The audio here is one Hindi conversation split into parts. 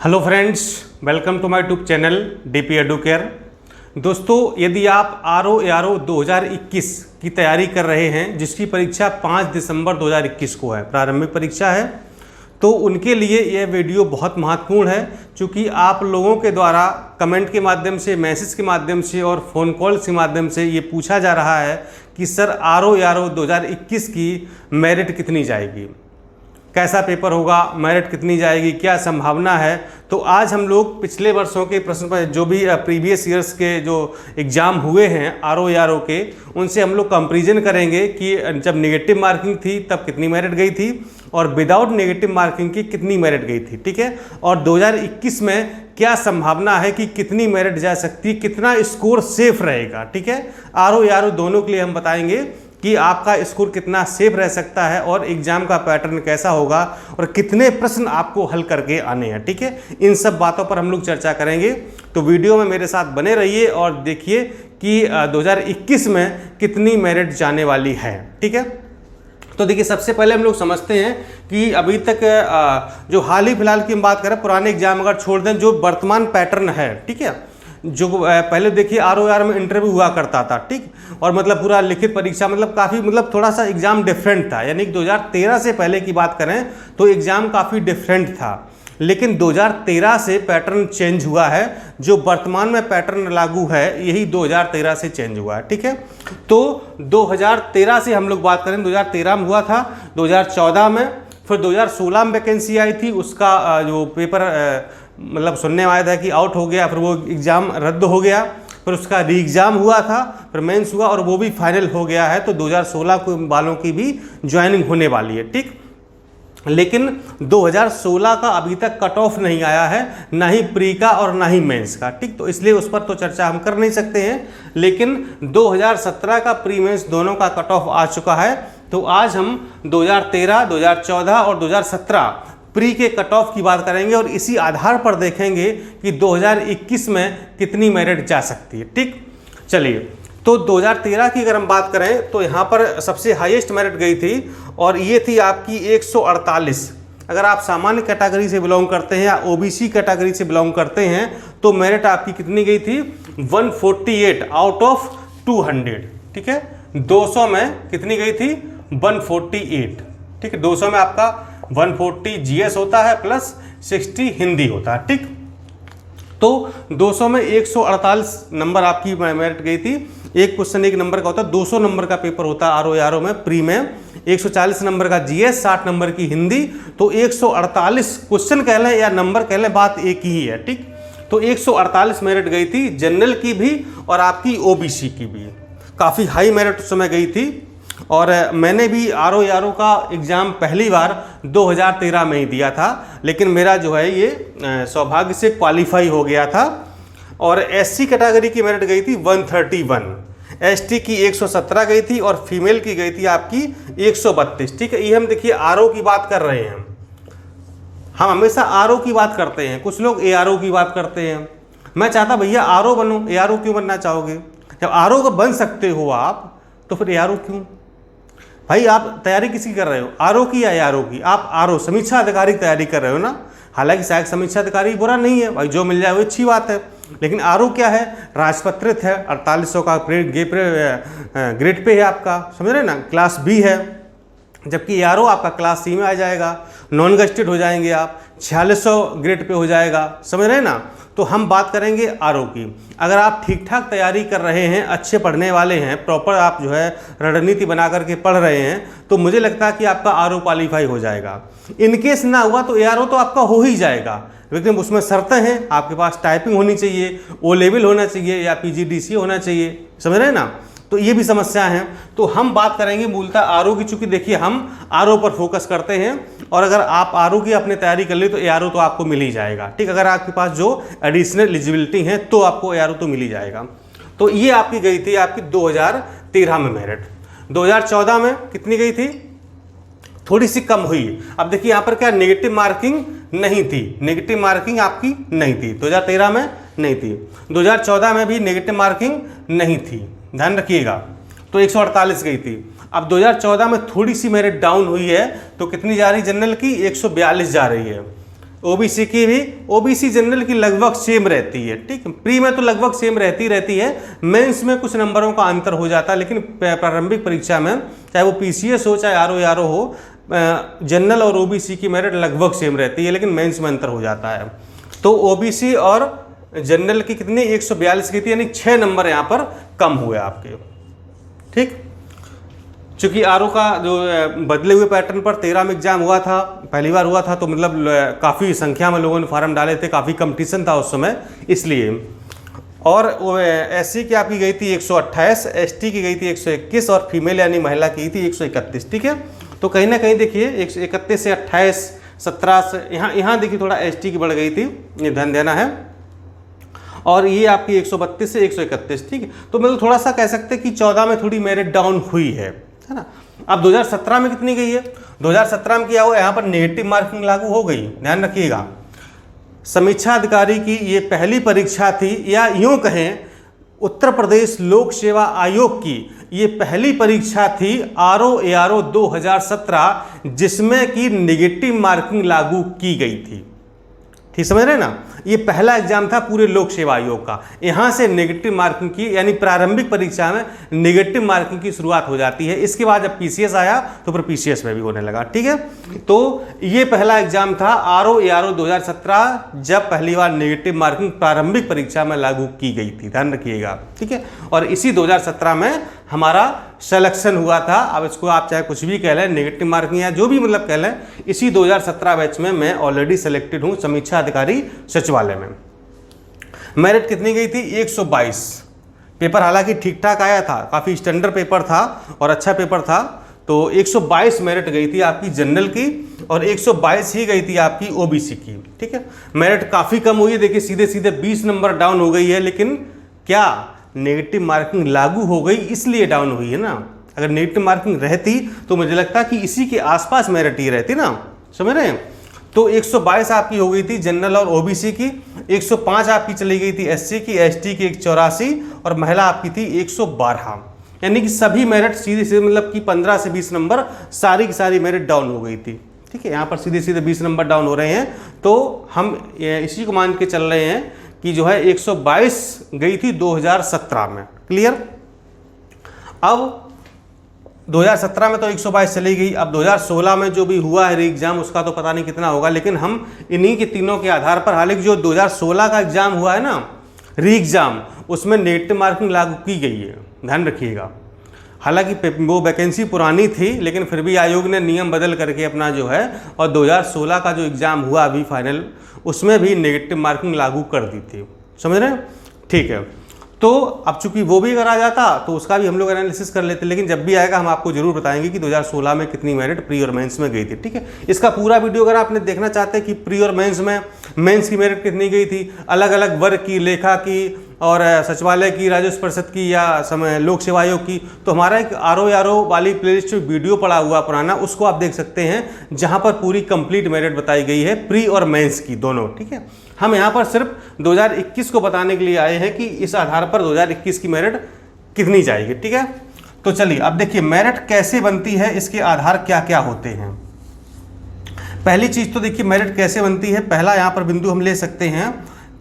Hello friends, welcome to my YouTube channel DP Educare. दोस्तों, यदि आप आरओ 2021 की तैयारी कर रहे हैं, जिसकी परीक्षा 5 दिसंबर 2021 को है, प्रारंभिक परीक्षा है, तो उनके लिए यह वीडियो बहुत महत्वपूर्ण है, क्योंकि आप लोगों के द्वारा कमेंट के माध्यम से, मैसेज के माध्यम से और फ़ोन कॉल्स के माध्यम से ये पूछा जा रहा है कि सर आरओ 2021 की मेरिट कितनी जाएगी, कैसा पेपर होगा, मेरिट कितनी जाएगी, क्या संभावना है। तो आज हम लोग पिछले वर्षों के प्रश्न पर जो भी प्रीवियस ईयर्स के जो एग्ज़ाम हुए हैं आरओ के, उनसे हम लोग कंपैरिजन करेंगे कि जब नेगेटिव मार्किंग थी तब कितनी मेरिट गई थी और विदाउट नेगेटिव मार्किंग की कितनी मेरिट गई थी। ठीक है, और 2021 में क्या संभावना है कि कितनी मेरिट जा सकती, कितना स्कोर सेफ रहेगा। ठीक है, आरओ दोनों के लिए हम बताएंगे कि आपका स्कोर कितना सेफ रह सकता है और एग्जाम का पैटर्न कैसा होगा और कितने प्रश्न आपको हल करके आने हैं। ठीक है, इन सब बातों पर हम लोग चर्चा करेंगे, तो वीडियो में मेरे साथ बने रहिए और देखिए कि 2021 में कितनी मेरिट जाने वाली है। ठीक है, तो देखिए सबसे पहले हम लोग समझते हैं कि अभी तक जो हाल ही फिलहाल की हम बात करें, पुराने एग्जाम अगर छोड़ दें, जो वर्तमान पैटर्न है, ठीक है, जो पहले देखिए आरओ में इंटरव्यू हुआ करता था, ठीक, और मतलब पूरा लिखित परीक्षा, मतलब काफ़ी मतलब थोड़ा सा एग्ज़ाम डिफरेंट था, यानी कि 2013 से पहले की बात करें तो एग्ज़ाम काफ़ी डिफरेंट था। लेकिन 2013 से पैटर्न चेंज हुआ है, जो वर्तमान में पैटर्न लागू है यही 2013 से चेंज हुआ है। ठीक है, तो 2013 से हम लोग बात करें, 2013 में हुआ था, 2014 में, फिर 2016 में वैकेंसी आई थी, उसका जो पेपर मतलब सुनने में आया था कि आउट हो गया, फिर वो एग्ज़ाम रद्द हो गया, फिर उसका री एग्ज़ाम हुआ था, फिर मेंस हुआ और वो भी फाइनल हो गया है। तो 2016 को वालों की भी ज्वाइनिंग होने वाली है। ठीक, लेकिन 2016 का अभी तक कट ऑफ नहीं आया है, ना ही प्री का और ना ही मेंस का। ठीक, तो इसलिए उस पर तो चर्चा हम कर नहीं सकते हैं, लेकिन 2017 का प्री मेंस दोनों का कट ऑफ आ चुका है। तो आज हम 2013, 2014 और 2017 प्री के कट ऑफ की बात करेंगे और इसी आधार पर देखेंगे कि 2021 में कितनी मेरिट जा सकती है। ठीक, चलिए, तो 2013 की अगर हम बात करें तो यहाँ पर सबसे हाईएस्ट मेरिट गई थी और ये थी आपकी 148। अगर आप सामान्य कैटेगरी से बिलोंग करते हैं या ओबीसी कैटेगरी से बिलोंग करते हैं तो मेरिट आपकी कितनी गई थी, 148 आउट ऑफ 200। ठीक है, 200 में कितनी गई थी, 148। ठीक है, 200 में आपका 140 जीएस होता है प्लस 60 हिंदी होता है। ठीक, तो 200 में 148 नंबर आपकी मेरिट गई थी। एक क्वेश्चन एक नंबर का होता है, 200 नंबर का पेपर होता है आरओ में प्री में, 140 नंबर का जीएस, 60 नंबर की हिंदी, तो 148 क्वेश्चन कह लें या नंबर कह लें, बात एक ही है। ठीक, तो 148 मेरिट गई थी जनरल की भी और आपकी ओबीसी की भी, काफ़ी हाई मेरिट उस समय गई थी। और मैंने भी आरओ का एग्ज़ाम पहली बार 2013 में ही दिया था, लेकिन मेरा जो है ये सौभाग्य से क्वालिफाई हो गया था। और एससी कैटेगरी की मेरिट गई थी 131, एसटी की 117 गई थी और फीमेल की गई थी आपकी 132। ठीक है, ये हम देखिए आरओ की बात कर रहे हैं, हम हमेशा आरओ की बात करते हैं, कुछ लोग एआरओ की बात करते हैं। मैं चाहता भैया आरओ बनो, एआरओ क्यों बनना चाहोगे? जब आरओ को बन सकते हो आप तो फिर एआरओ क्यों? भाई आप तैयारी किसकी कर रहे हो, आरओ की या एआरओ की? आप आरओ समीक्षा अधिकारी की तैयारी कर रहे हो ना। हालांकि सहायक समीक्षा अधिकारी बुरा नहीं है भाई, जो मिल जाए वो अच्छी बात है, लेकिन आरओ क्या है, राजपत्रित है, 4800 का ग्रेड पे है आपका, समझ रहे ना, क्लास बी है, जबकि एआरओ आपका क्लास सी में आ जाएगा, नॉन गस्टेड हो जाएंगे आप, 4600 ग्रेड पे हो जाएगा, समझ रहे ना। तो हम बात करेंगे आरओ की। अगर आप ठीक ठाक तैयारी कर रहे हैं, अच्छे पढ़ने वाले हैं, प्रॉपर आप जो है रणनीति बना करके पढ़ रहे हैं, तो मुझे लगता है कि आपका आरओ क्वालिफाई हो जाएगा। इनकेस ना हुआ तो एआरओ तो आपका हो ही जाएगा, लेकिन उसमें शर्तें हैं, आपके पास टाइपिंग होनी चाहिए, ओ लेवल होना चाहिए या पीजीडीसी होना चाहिए, समझ रहे हैं ना। तो ये भी समस्या है। तो हम बात करेंगे मूलतः आरओ की, चूंकि देखिए हम आरओ पर फोकस करते हैं, और अगर आप आरओ की अपनी तैयारी कर ले तो एआरओ तो आपको मिल ही जाएगा। ठीक, अगर आपके पास जो एडिशनल एलिजिबिलिटी है तो आपको एआरओ तो मिल ही जाएगा। तो ये आपकी गई थी आपकी 2013 में मेरिट। 2014 में कितनी गई थी, थोड़ी सी कम हुई। अब देखिए यहाँ पर क्या, नेगेटिव मार्किंग नहीं थी, नेगेटिव मार्किंग आपकी नहीं थी, 2013 में नहीं थी, 2014 में भी नेगेटिव मार्किंग नहीं थी, ध्यान रखिएगा। तो 148 गई थी। अब 2014 में थोड़ी सी मेरिट डाउन हुई है, तो कितनी जा रही जनरल की, 142 जा रही है। ओबीसी की भी, ओबीसी जनरल की लगभग सेम रहती है, ठीक है। प्री में तो लगभग सेम रहती है, मेंस में कुछ नंबरों का अंतर हो जाता है, लेकिन प्रारंभिक परीक्षा में चाहे वो पीसीएस हो चाहे आरओ हो, जनरल और ओबीसी की मेरिट लगभग सेम रहती है, लेकिन मेंस में अंतर हो जाता है। तो ओबीसी और जनरल की कितनी 142 की थी, यानी 6 नंबर यहाँ पर कम हुए आपके, ठीक। चूंकि आरओ का जो बदले हुए पैटर्न पर 13 में एग्जाम हुआ था, पहली बार हुआ था, तो मतलब काफ़ी संख्या में लोगों ने फार्म डाले थे, काफ़ी कंपटीशन था उस समय, इसलिए। और एससी की आपकी गई थी 128, एसटी की गई थी 121 और फीमेल यानी महिला की थी 131, ठीक है। तो कहीं ना कहीं देखिए 131 से 28, 17 से यहाँ देखिए थोड़ा एसटी की बढ़ गई थी, ये ध्यान देना है। और ये आपकी 132 से 131, ठीक है। तो मतलब थोड़ा सा कह सकते हैं कि 14 में थोड़ी मेरिट डाउन हुई है ना। अब 2017 में कितनी गई है, 2017 में क्या हुआ, यहाँ पर नेगेटिव मार्किंग लागू हो गई, ध्यान रखिएगा। समीक्षा अधिकारी की ये पहली परीक्षा थी, या यूं कहें उत्तर प्रदेश लोक सेवा आयोग की ये पहली परीक्षा थी आरओ 2017 जिसमें कि नेगेटिव मार्किंग लागू की गई थी, ठीक समझ रहे हैं ना। ये पहला एग्जाम था पूरे लोक सेवा आयोग का, यहाँ से नेगेटिव मार्किंग की, यानी प्रारंभिक परीक्षा में नेगेटिव मार्किंग की शुरुआत हो जाती है। इसके बाद जब पीसीएस आया तो फिर पीसीएस में भी होने लगा, ठीक है। तो ये पहला एग्जाम था आरओ 2017 जब पहली बार नेगेटिव मार्किंग प्रारंभिक परीक्षा में लागू की गई थी, ध्यान रखिएगा, ठीक है। और इसी 2017 में हमारा सिलेक्शन हुआ था। अब इसको आप चाहे कुछ भी कह लें, नेगेटिव मार्किंग या जो भी मतलब कह लें, इसी 2017 बैच में मैं ऑलरेडी सिलेक्टेड हूँ समीक्षा अधिकारी सचिवालय में। मेरिट कितनी गई थी 122। पेपर हालांकि ठीक ठाक आया था, काफ़ी स्टैंडर्ड पेपर था और अच्छा पेपर था। तो 122 मेरिट गई थी आपकी जनरल की और 122 ही गई थी आपकी ओबीसी की, ठीक है। मेरिट काफ़ी कम हुई है, देखिए सीधे सीधे 20 नंबर डाउन हो गई है, लेकिन क्या नेगेटिव मार्किंग लागू हो गई इसलिए डाउन हुई है ना। अगर नेगेटिव मार्किंग रहती तो मुझे लगता कि इसी के आसपास मेरिट ही रहती ना, समझ रहे हैं। तो 122 आपकी हो गई थी जनरल और ओबीसी की, 105 आपकी चली गई थी एससी की, एसटी की 184 और महिला आपकी थी 112। यानी कि सभी मेरिट सीधे सीधे मतलब कि 15 से 20 नंबर सारी की सारी मेरिट डाउन हो गई थी, ठीक है। यहाँ पर सीधे सीधे 20 नंबर डाउन हो रहे हैं, तो हम इसी को मान के चल रहे हैं कि जो है 122 गई थी 2017 में, क्लियर। अब 2017 में तो 122 चली गई, अब 2016 में जो भी हुआ है री एग्जाम उसका तो पता नहीं कितना होगा, लेकिन हम इन्हीं के तीनों के आधार पर, हालांकि जो 2016 का एग्जाम हुआ है ना री एग्जाम, उसमें नेगेटिव मार्किंग लागू की गई है, ध्यान रखिएगा। हालांकि वो वैकेंसी पुरानी थी, लेकिन फिर भी आयोग ने नियम बदल करके अपना जो है, और 2016 का जो एग्ज़ाम हुआ अभी फाइनल, उसमें भी नेगेटिव मार्किंग लागू कर दी थी, समझ रहे हैं, ठीक है। तो अब चूंकि वो भी अगर आ जाता तो उसका भी हम लोग एनालिसिस कर लेते, लेकिन जब भी आएगा हम आपको जरूर बताएंगे कि 2016 में कितनी मेरिट प्री और मेंस में गई थी, ठीक है। इसका पूरा वीडियो अगर आपने देखना चाहते हैं कि प्री और मेंस की मेरिट कितनी गई थी, अलग अलग वर्ग की, लेखा की और सचिवालय की, राजस्व परिषद की या समय लोक सेवा आयोग की, तो हमारा एक आरओ वाली प्लेलिस्ट में वीडियो पड़ा हुआ पुराना, उसको आप देख सकते हैं, जहां पर पूरी कंप्लीट मेरिट बताई गई है प्री और मेंस की दोनों, ठीक है। हम यहां पर सिर्फ 2021 को बताने के लिए आए हैं कि इस आधार पर 2021 की मेरिट कितनी जाएगी, ठीक है। तो चलिए अब देखिए मेरिट कैसे बनती है, इसके आधार क्या क्या होते हैं। पहली चीज तो देखिए मेरिट कैसे बनती है, पहला यहां पर बिंदु हम ले सकते हैं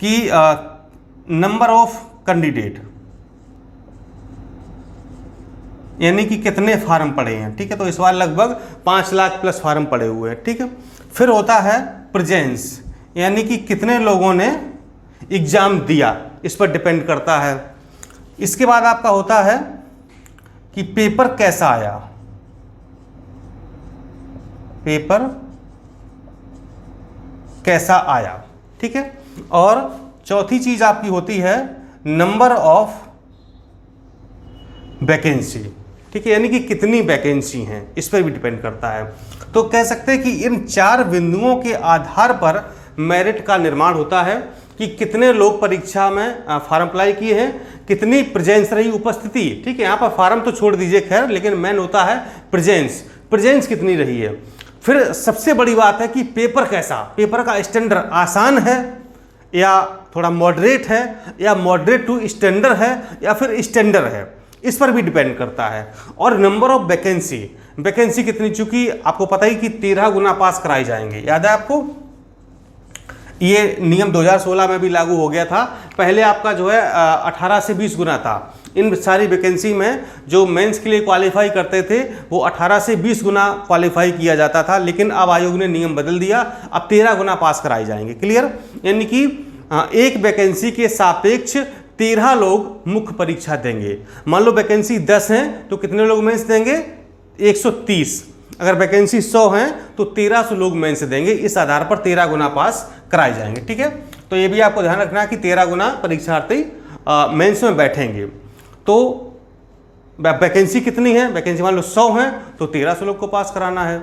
कि नंबर ऑफ कैंडिडेट, यानी कि कितने फार्म पड़े हैं, ठीक है। तो इस बार लगभग 5 लाख प्लस फार्म पड़े हुए हैं, ठीक है। फिर होता है प्रेजेंस, यानी कि कितने लोगों ने एग्जाम दिया, इस पर डिपेंड करता है। इसके बाद आपका होता है कि पेपर कैसा आया, पेपर कैसा आया, ठीक है। और चौथी चीज आपकी होती है नंबर ऑफ वैकेंसी, ठीक है, यानी कि कितनी वैकेंसी हैं, इस पर भी डिपेंड करता है। तो कह सकते हैं कि इन 4 बिंदुओं के आधार पर मेरिट का निर्माण होता है कि कितने लोग परीक्षा में फार्म अप्लाई किए हैं, कितनी प्रेजेंस रही उपस्थिति, ठीक है। यहाँ पर फार्म तो छोड़ दीजिए खैर, लेकिन मेन होता है प्रेजेंस कितनी रही है। फिर सबसे बड़ी बात है कि पेपर कैसा, पेपर का स्टैंडर्ड आसान है या थोड़ा मॉडरेट है, या मॉडरेट टू स्टैंडर्ड है, या फिर स्टैंडर्ड है, इस पर भी डिपेंड करता है। और नंबर ऑफ वैकेंसी कितनी, चूंकि आपको पता ही कि 13 गुना पास कराए जाएंगे, याद है आपको, ये नियम 2016 में भी लागू हो गया था। पहले आपका जो है 18 से 20 गुना था। इन सारी वैकेंसी में जो मेंस के लिए क्वालिफाई करते थे वो 18 से 20 गुना क्वालिफाई किया जाता था, लेकिन अब आयोग ने नियम बदल दिया, अब 13 गुना पास कराए जाएंगे। क्लियर? यानी कि एक वैकेंसी के सापेक्ष 13 लोग मुख्य परीक्षा देंगे। मान लो वैकेंसी 10 हैं तो कितने लोग मेंस देंगे? 130। अगर वैकेंसी 100 हैं तो 1300 लोग मेंस देंगे। इस आधार पर 13 गुना पास कराए जाएंगे। ठीक है, तो ये भी आपको ध्यान रखना कि 13 गुना परीक्षार्थी मेंस में बैठेंगे। तो वैकेंसी कितनी है? वैकेंसी मान लो 100 हैं तो 1300 लोग को पास कराना है।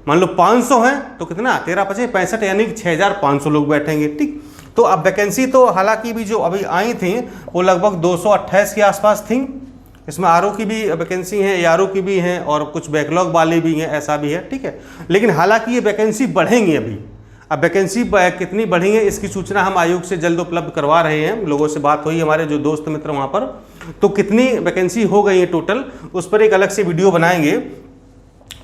मान लो 500 हैं तो कितना? 13 × 5 = 65, यानी कि 6500 लोग बैठेंगे। ठीक, तो अब वैकेंसी तो हालांकि भी जो अभी आई थी वो लगभग 228 के आसपास थी। इसमें आरओ की भी वैकेंसी है, एआरओ की भी हैं और कुछ बैकलॉग वाली भी हैं, ऐसा भी है। ठीक है, लेकिन हालांकि ये वैकेंसी बढ़ेंगी अभी। अब वैकेंसी कितनी बढ़ी है इसकी सूचना हम आयोग से जल्द उपलब्ध करवा रहे हैं। लोगों से बात हुई हमारे जो दोस्त मित्र वहाँ पर, तो कितनी वैकेंसी हो गई है टोटल, उस पर एक अलग से वीडियो बनाएंगे।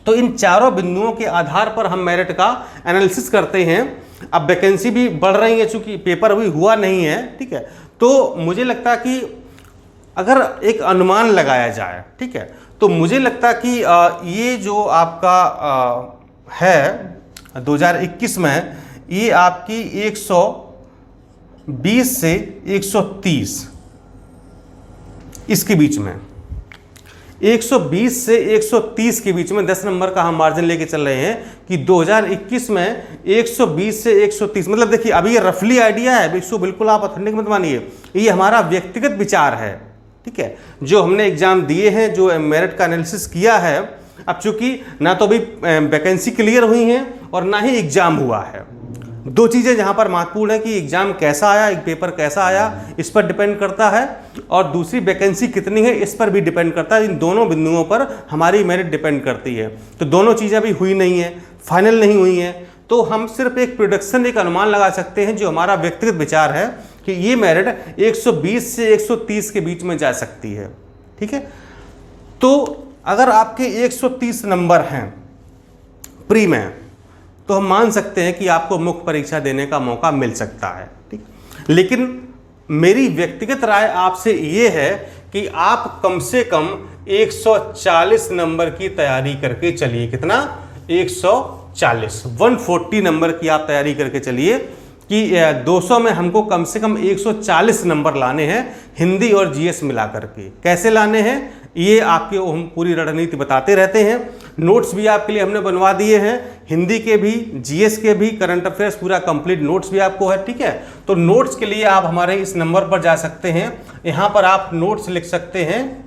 तो इन चारों बिंदुओं के आधार पर हम मेरिट का एनालिसिस करते हैं। अब वैकेंसी भी बढ़ रही है, चूंकि पेपर अभी हुआ नहीं है। ठीक है, तो मुझे लगता है कि अगर एक अनुमान लगाया जाए, ठीक है, तो मुझे लगता है कि ये जो आपका है 2021 में, ये आपकी 120 से 130 इसके बीच में, 120 से 130 के बीच में 10 नंबर का हम मार्जिन लेके चल रहे हैं कि 2021 में 120 से 130। मतलब देखिए अभी ये रफली आइडिया है, इसको बिल्कुल आप ऑथेंटिक मत मानिए, ये हमारा व्यक्तिगत विचार है। ठीक है, जो हमने एग्जाम दिए हैं, जो मेरिट का एनालिसिस किया है। अब चूंकि ना तो अभी वैकेंसी क्लियर हुई है और ना ही एग्जाम हुआ है। दो चीज़ें जहां पर महत्वपूर्ण है कि एग्जाम कैसा आया, एक पेपर कैसा आया, इस पर डिपेंड करता है, और दूसरी वैकेंसी कितनी है इस पर भी डिपेंड करता है। इन दोनों बिंदुओं पर हमारी मेरिट डिपेंड करती है। तो दोनों चीज़ें अभी हुई नहीं है, फाइनल नहीं हुई हैं, तो हम सिर्फ एक प्रोडक्शन, एक अनुमान लगा सकते हैं जो हमारा व्यक्तिगत विचार है कि ये मेरिट 120 से 130 के बीच में जा सकती है। ठीक है, तो अगर आपके 130 नंबर हैं प्री में, तो हम मान सकते हैं कि आपको मुख्य परीक्षा देने का मौका मिल सकता है। ठीक, लेकिन मेरी व्यक्तिगत राय आपसे ये है कि आप कम से कम 140 नंबर की तैयारी करके चलिए। कितना? 140 नंबर की आप तैयारी करके चलिए कि 200 में हमको कम से कम 140 नंबर लाने हैं, हिंदी और जीएस मिला करके। कैसे लाने हैं ये आपके हम पूरी रणनीति बताते रहते हैं। नोट्स भी आपके लिए हमने बनवा दिए हैं, हिंदी के भी, जीएस के भी, करंट अफेयर्स पूरा कंप्लीट नोट्स भी आपको है। ठीक है, तो नोट्स के लिए आप हमारे इस नंबर पर जा सकते हैं, यहाँ पर आप नोट्स लिख सकते हैं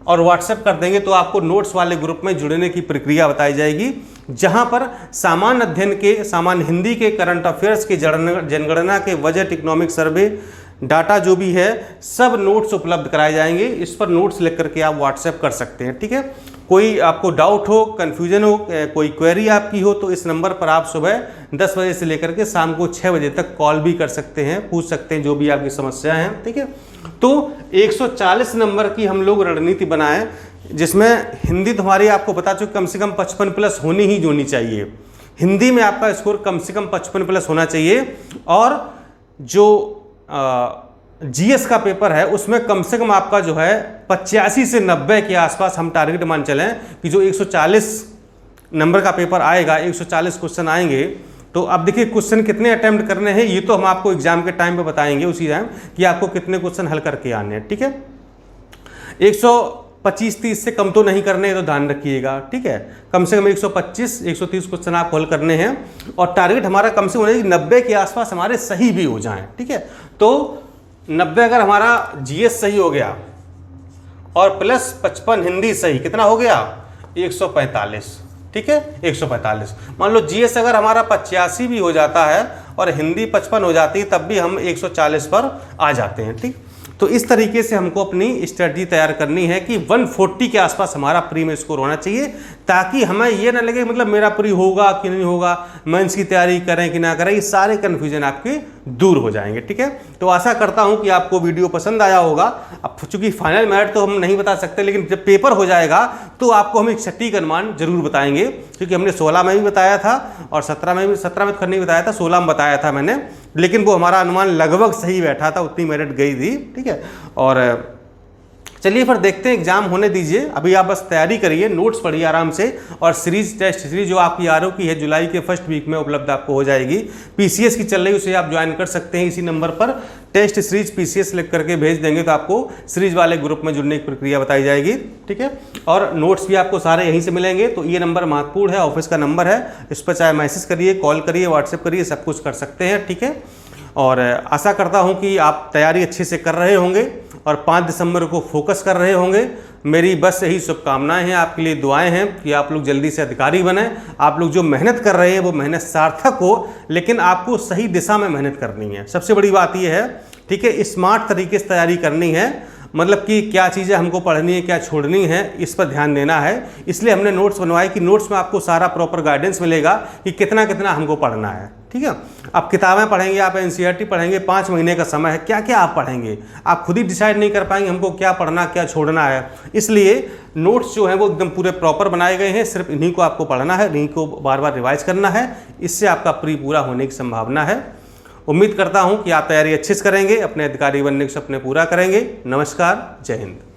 और व्हाट्सएप कर देंगे तो आपको नोट्स वाले ग्रुप में जुड़ने की प्रक्रिया बताई जाएगी, जहां पर सामान्य अध्ययन के, सामान्य हिंदी के, करंट अफेयर्स के, जनगणना के, बजट, इकोनॉमिक सर्वे, डाटा जो भी है सब नोट्स उपलब्ध कराए जाएंगे। इस पर नोट्स लिख करके आप व्हाट्सएप कर सकते हैं। ठीक है, कोई आपको डाउट हो, कन्फ्यूजन हो, कोई क्वेरी आपकी हो तो इस नंबर पर आप सुबह 10 बजे से लेकर के शाम को 6 बजे तक कॉल भी कर सकते हैं, पूछ सकते हैं जो भी आपकी समस्या है। ठीक है, तो 140 नंबर की हम लोग रणनीति बनाएं, जिसमें हिंदी तुम्हारी आपको बता चुके कम से कम 55+ होनी चाहिए। हिंदी में आपका स्कोर कम से कम 55+ होना चाहिए, और जो जीएस का पेपर है उसमें कम से कम आपका जो है 85 से 90 के आसपास हम टारगेट मान चलें कि जो 140 नंबर का पेपर आएगा, 140 क्वेश्चन आएंगे। तो अब देखिए क्वेश्चन कितने अटेम्प्ट करने हैं ये तो हम आपको एग्जाम के टाइम पे बताएंगे, उसी टाइम कि आपको कितने क्वेश्चन हल करके आने हैं। ठीक है, 125-30 से कम तो नहीं करने, तो ध्यान रखिएगा। ठीक है, कम से कम 125-130 क्वेश्चन आपको हल करने हैं, और टारगेट हमारा कम से कम 90 के आसपास हमारे सही भी हो जाएं। ठीक है, तो 90 अगर हमारा जीएस सही हो गया और प्लस 55 हिंदी सही, कितना हो गया? 145। ठीक है, 145। मान लो जीएस अगर हमारा 85 भी हो जाता है और हिंदी 55 हो जाती है, तब भी हम 140 पर आ जाते हैं। ठीक, तो इस तरीके से हमको अपनी स्ट्रेटजी तैयार करनी है कि 140 के आसपास हमारा प्री में स्कोर होना चाहिए, ताकि हमें ये ना लगे मतलब मेरा प्री होगा कि नहीं होगा। मेंस की तैयारी करें कि ना करें, ये सारे कन्फ्यूजन आपके दूर हो जाएंगे। ठीक है, तो आशा करता हूं कि आपको वीडियो पसंद आया होगा। अब चूंकि फाइनल मेरिट तो हम नहीं बता सकते, लेकिन जब पेपर हो जाएगा तो आपको हम एक सटीक अनुमान जरूर बताएंगे, क्योंकि हमने 16 में भी बताया था और 17 में तो नहीं बताया था, 16 में बताया था मैंने, लेकिन वो हमारा अनुमान लगभग सही बैठा था, उतनी मेरिट गई थी। ठीक है, और चलिए फिर देखते हैं, एग्जाम होने दीजिए, अभी आप बस तैयारी करिए, नोट्स पढ़िए आराम से, और सीरीज टेस्ट सीरीज जो आपकी आरओ की है जुलाई के फर्स्ट वीक में उपलब्ध आपको हो जाएगी। पीसीएस की चल रही, उसे आप ज्वाइन कर सकते हैं इसी नंबर पर, टेस्ट सीरीज पीसीएस लिख करके भेज देंगे तो आपको सीरीज वाले ग्रुप में जुड़ने की प्रक्रिया बताई जाएगी। ठीक है, और नोट्स भी आपको सारे यहीं से मिलेंगे। तो ये नंबर महत्वपूर्ण है, ऑफिस का नंबर है, इस पर चाहे मैसेज करिए, कॉल करिए, व्हाट्सएप करिए, सब कुछ कर सकते हैं। ठीक है, और आशा करता हूं कि आप तैयारी अच्छे से कर रहे होंगे और 5 दिसंबर को फोकस कर रहे होंगे। मेरी बस यही शुभकामनाएं हैं, आपके लिए दुआएं हैं कि आप लोग जल्दी से अधिकारी बने। आप लोग जो मेहनत कर रहे हैं वो मेहनत सार्थक हो, लेकिन आपको सही दिशा में मेहनत करनी है, सबसे बड़ी बात यह है। ठीक है, स्मार्ट तरीके से तैयारी करनी है, मतलब कि क्या चीज़ें हमको पढ़नी है, क्या छोड़नी है, इस पर ध्यान देना है। इसलिए हमने नोट्स बनवाए कि नोट्स में आपको सारा प्रॉपर गाइडेंस मिलेगा कि कितना कितना हमको पढ़ना है। ठीक है, आप किताबें पढ़ेंगे, आप एनसीईआरटी पढ़ेंगे, 5 महीने का समय है, क्या क्या आप पढ़ेंगे, आप खुद ही डिसाइड नहीं कर पाएंगे हमको क्या पढ़ना क्या छोड़ना है। इसलिए नोट्स जो हैं वो एकदम पूरे प्रॉपर बनाए गए हैं, सिर्फ इन्हीं को आपको पढ़ना है, इन्हीं को बार बार रिवाइज करना है, इससे आपका पूरा होने की संभावना है। उम्मीद करता हूं कि आप तैयारी अच्छे से करेंगे, अपने अधिकारी बनने के सपने पूरा करेंगे। नमस्कार, जय हिंद।